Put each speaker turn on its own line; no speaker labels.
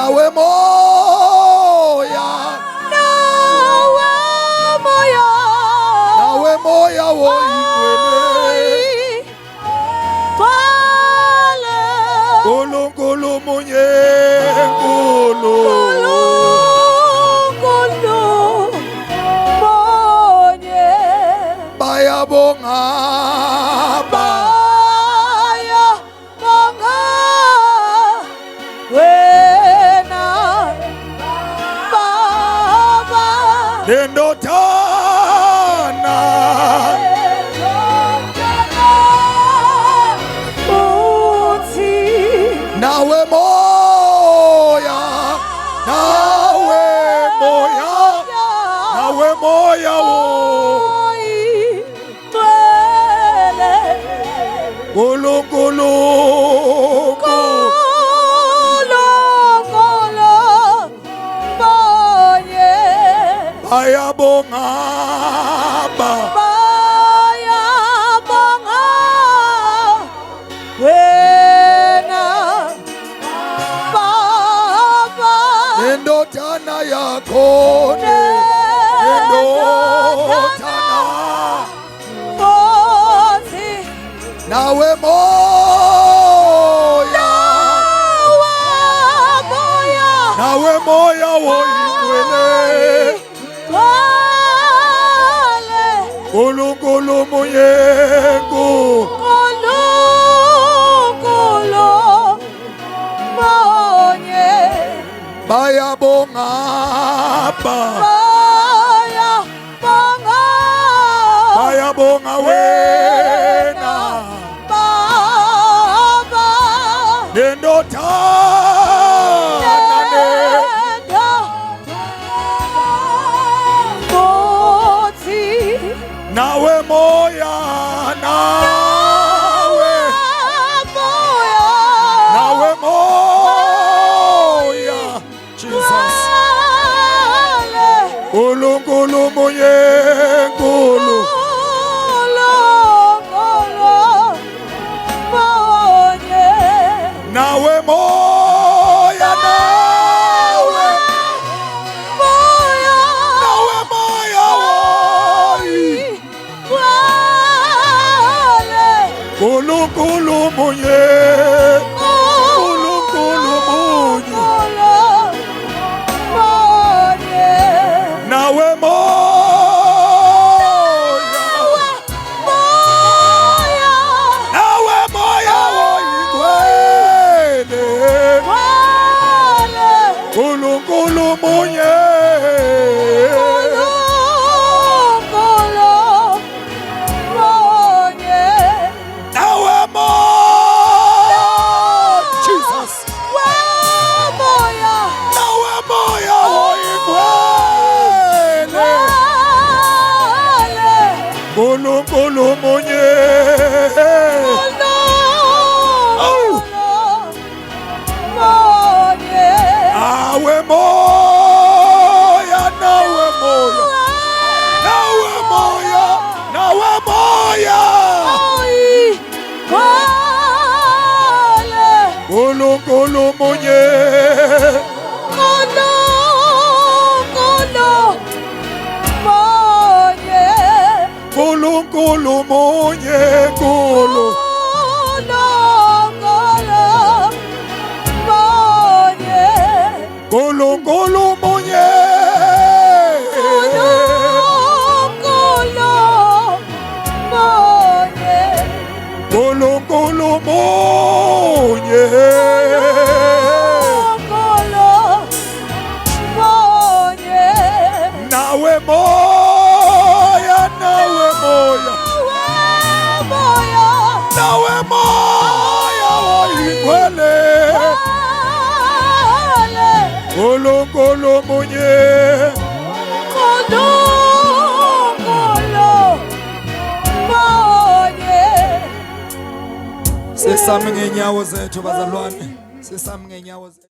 nawe moya, nawe moya woyigwele, Nkulunkulu munye nkulu, bayabonga
wena Baba
Endotana
uthi
nawe moya, nawe moya, nawe moya wo Nkulunkulu bayabonga
wena Baba
endotana yakho endotana
Nkosi
nawe moya, nawe moya woyigwele, Nkulunkulu munye nkulu, bayabonga bayabonga wena
Baba
endotana nawe moya, nawe moya, Jesus, Nkulunkulu munye nkulu, nawe moya, nawe moya woyi, Nkulunkulu munye, Nkulunkulu munye, nawe moya, nawe moya woyigwele, Nkulunkulu munye, nawe moya, Jesus, nawe moya woyigwele, Nkulunkulu munye, nawe moya, nawe moya, nawe moya, nawe moya, Nkulunkulu munye, Nkulunkulu munye nkulu, Nkulunkulu munye, Nkulunkulu munye, nawe moya, nawe moya, nawe moya woyigwele, Nkulunkulu munye, sesami ngenyawo zethu bazalwane, sesami ngenyawo zethu.